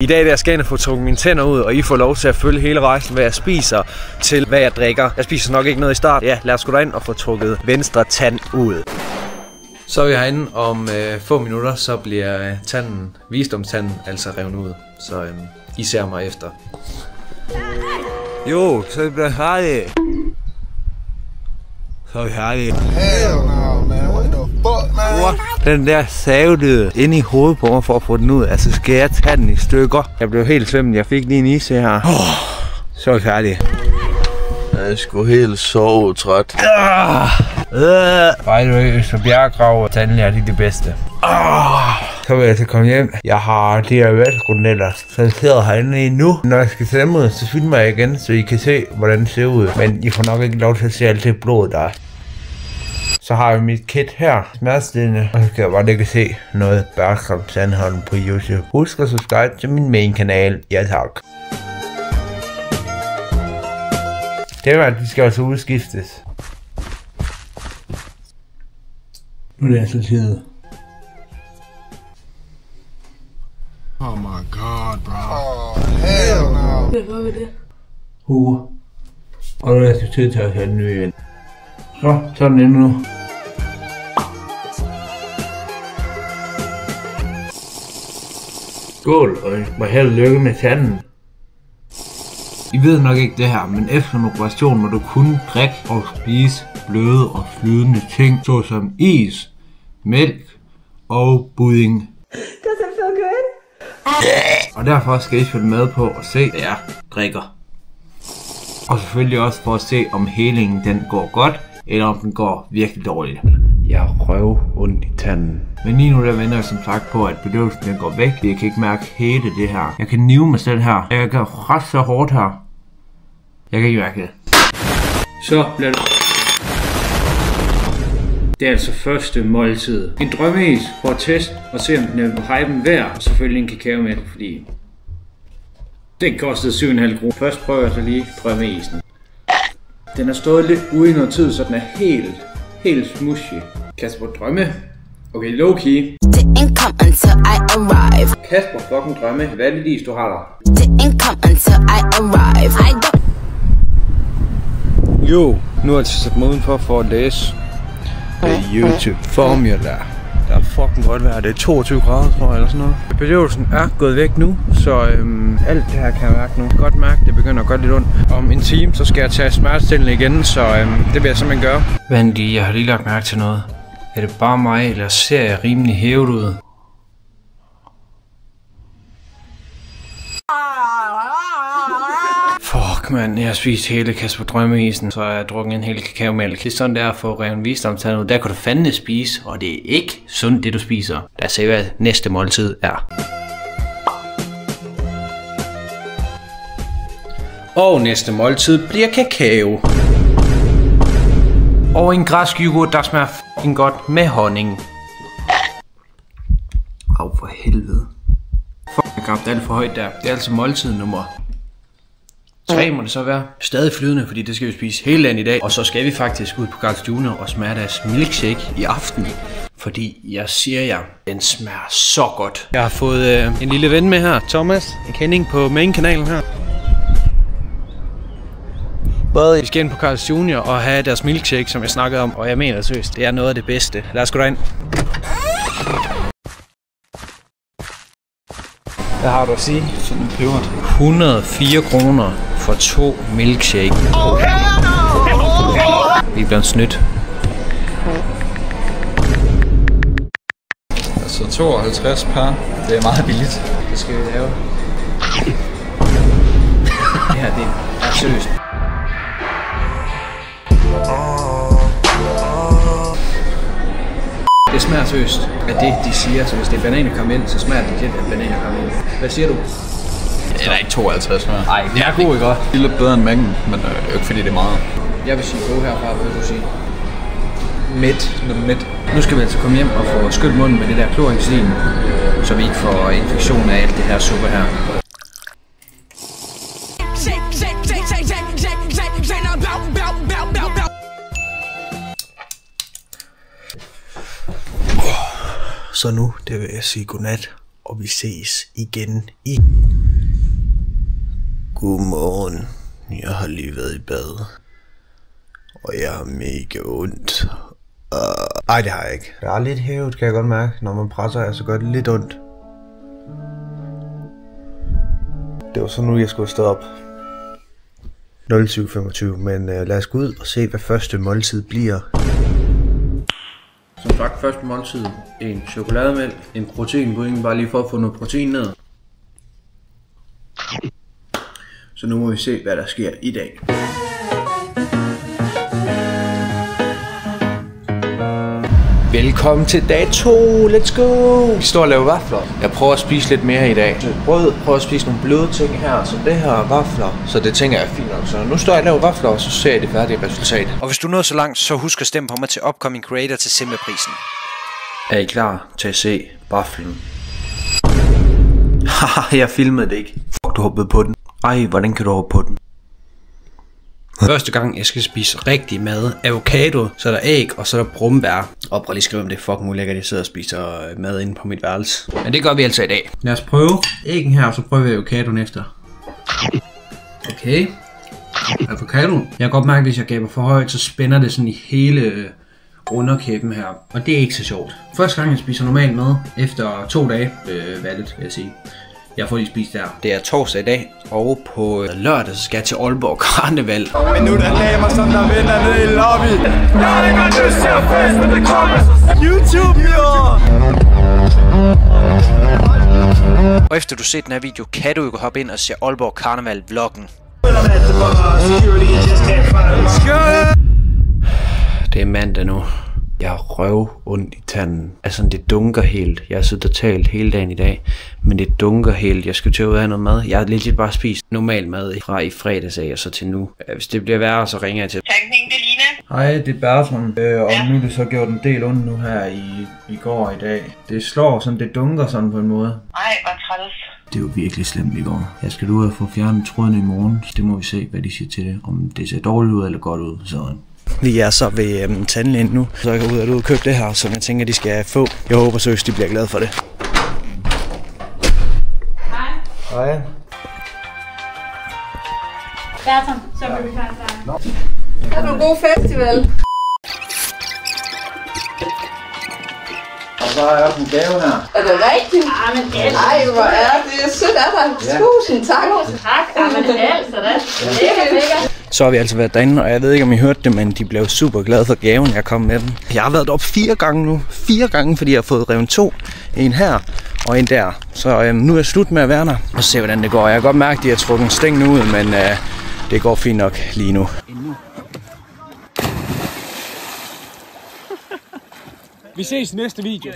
I dag der skal jeg få trukket mine tænder ud, og I får lov til at følge hele rejsen, hvad jeg spiser, til hvad jeg drikker. Jeg spiser nok ikke noget i start. Ja, lad os gå derind og få trukket venstre tand ud. Så er vi herinde om få minutter, så bliver tanden, visdomstanden, altså revet ud. Så I ser mig efter. Jo, så bliver det færdigt. Så er vi færdige. Hell no, man. What the fuck, man? What? Den der savelyd inde i hovedet på mig for at få den ud. Altså skal jeg tage den i stykker. Jeg blev helt svimmel. Jeg fik lige en is her. Så er vi færdige. Jeg er sgu helt sovetræt. By the way, Øster Bjerggrav og tandlæger, de er det bedste. Så vil jeg til komme hjem. Jeg har de her væskegrunnetter, så jeg sidder herinde lige nu. Når jeg skal tage dem ud, så filmer jeg igen, så I kan se, hvordan det ser ud. Men I får nok ikke lov til at se alt det blod, der er. Så har jeg mit kit her, smertestillende, og så kan jeg bare ikke se noget Bertram Sandholm på YouTube. Husk at subscribe til min main kanal. Ja tak. Det var, at de skal også udskiftes. Nu er det altså tid. Oh my god, bro. Oh, hell no. Hvad var det? Og nu er det tid til at have den nye ind. Så er den inde nu. Skål, og må held lykke med tanden. I ved nok ikke det her, men efter en operation må du kun drikke og spise bløde og flydende ting, såsom is, mælk og budding. Does it feel good? Og derfor skal I følge med på at se, hvad jeg drikker. Og selvfølgelig også for at se, om helingen den går godt, eller om den går virkelig dårligt. Jeg røv ondt i tanden. Men lige nu der venter jeg som sagt på, at bedøvelsen den går væk. Jeg kan ikke mærke hele det her. Jeg kan nive mig selv her. Jeg kan ret så hårdt her. Jeg kan ikke mærke det. Så bliver det. Det er altså første måltid. En drømmeis for at teste og se om den er på hypen værd. Og selvfølgelig en kakao med, fordi den kostede 7,5 kroner. Først prøver jeg så lige drømmeisen. Den har stået lidt ude i noget tid, så den er helt smushy. Kasper Drømme. Okay, low key. Didn't come until I arrive. Kasper fucking Drømme. Hvad er det lige, du har der? Didn't come until I arrive. I don't. Jo, nu er jeg sat mig udenfor for at læse. Det er YouTube Formula. Der er fucking godt vejr. Det er 22 grader, tror jeg, eller sådan noget. Bedøvelsen er gået væk nu, så alt det her kan jeg mærke nu. Godt mærke, det begynder at gøre lidt ondt. Om en time, så skal jeg tage smertestillende igen, så det vil jeg simpelthen gøre. Vent lige, jeg har lige lagt mærke til noget. Er det bare mig, eller ser jeg rimelig hævet ud? Fuck mand, jeg har spist hele Kasper Drømmeisen, så har jeg drukket en hel kakaomælk. Det er sådan der for reven visdomstanden ud. Der kan du fandme spise, og det er ikke sundt det du spiser. Lad os se hvad næste måltid er. Og næste måltid bliver kakao. Og en græsk yoghurt, der smager fucking godt med honning. Au for helvede. Fuck, jeg gabte alt for højt der. Det er altså måltid nummer 3 må det så være. Stadig flydende, fordi det skal vi spise hele dagen i dag. Og så skal vi faktisk ud på Carl's Jr. og smage deres milkshake i aften. Fordi jeg siger jer, den smager så godt. Jeg har fået en lille ven med her, Thomas. En kending på main-kanalen her. Vi skal ind på Carl's Jr. og have deres milkshake, som jeg snakkede om. Og jeg mener seriøst, det er noget af det bedste. Lad os gå derind. Hvad har du at sige? Sådan en pebert. 104 kroner for 2 milkshake. Vi er blevet snydt. Altså 52 per. Det er meget billigt. Det skal vi lave. Det her, det er seriøst. Det smager seriøst af det, de siger. Så hvis det er bananer kommer ind, så smager det lidt af bananer kommer ind. Hvad siger du? Det er ikke 52 mere. Nej, det er god, ikke godt? Det er lidt bedre end mængden, men ikke fordi det er meget. Jeg vil sige god herfra, hvad vil du sige? Midt. Nu skal vi altså komme hjem og få skyldt munden med det der klorinsulin, så vi ikke får infektion af alt det her suppe her. Så nu, det vil jeg sige godnat og vi ses igen i... Godmorgen. Jeg har lige været i bad, og jeg har mega ondt. Ej, det har jeg ikke. Jeg er lidt hævet, kan jeg godt mærke. Når man presser, så gør det lidt ondt. Det var så nu, jeg skulle stå op. 07:25, men lad os gå ud og se, hvad første måltid bliver. Som sagt, første måltid. En chokolademælk, en proteinpudding, bare lige for at få noget protein ned. Så nu må vi se, hvad der sker i dag. Velkommen til dag 2. Let's go. Vi står og laver vafler. Jeg prøver at spise lidt mere i dag. Brød, prøver at spise nogle bløde ting her, så det her er vafler. Så det tænker jeg er fint nok. Så nu står jeg og laver vafler, og så ser jeg det færdige resultat. Og hvis du nåede så langt, så husk at stemme på mig til Upcoming Creator til Simleprisen. Er I klar til at se vaflen? Haha, jeg filmede det ikke. Fuck, du hoppede på den. Ej, hvordan kan du hoppe på den? Første gang jeg skal spise rigtig mad, avocado, så er der æg, og så er der brumbær. Og prøv lige at skrive om det er fucking ulækkert, jeg sidder og spiser mad inde på mit værelse. Men det gør vi altså i dag. Lad os prøve æggen her, og så prøver vi avocadoen efter. Okay. Avocado. Jeg kan godt mærke, at hvis jeg gaber for højt, så spænder det sådan i hele underkæben her. Og det er ikke så sjovt. Første gang jeg spiser normal mad, efter 2 dage, valget vil jeg sige. Jeg får lige spist der. Det er torsdag i dag, og på lørdag så skal jeg til Aalborg Karneval. Men nu der damer, som der vender ned i lobby. Jeg er ikke nødt til at fest, men det kommer YouTube, jo! Og efter du set den her video, kan du jo hoppe ind og se Aalborg Karneval vloggen. Det er mandag nu. Jeg har røv ondt i tanden. Altså det dunker helt. Jeg har siddet og talt hele dagen i dag, men det dunker helt. Jeg skal til at ud af noget mad. Jeg har lidt bare spist normal mad fra i fredags af og så til nu. Hvis det bliver værre, så ringer jeg til. Tankning, det er Lina. Hej, det er Bertram. Og nu er det så gjort en del ondt nu her i går og i dag. Det slår sådan, det dunker sådan på en måde. Ej, hvor træls. Det var virkelig slemt i går. Jeg skal ud og få fjernet trådene i morgen. Det må vi se, hvad de siger til det. Om det ser dårligt ud eller godt ud. Så Vi er så ved tandlægen nu, så jeg går ud og købe det her, som jeg tænker, de skal få. Jeg håber seriøst, de bliver glade for det. Hej. Hej. Bertram, så vil vi klar til dig. Er du en god festival? og så har jeg også en gave her. Er det rigtigt? Ah, men altså. Ej, hvor er det sødt af dig. Ja. Tusind tak. Tak. Ah, men altså, det er lækkert. Så har vi altså været derinde, og jeg ved ikke, om I hørte det, men de blev super glade for gaven, jeg kom med dem. Jeg har været deroppe 4 gange nu. 4 gange, fordi jeg har fået revet 2. En her og en der. Så nu er jeg slut med at være der. Og se, hvordan det går. Jeg kan godt mærke, at de har trukket stængene ud, men det går fint nok lige nu. Vi ses i næste video.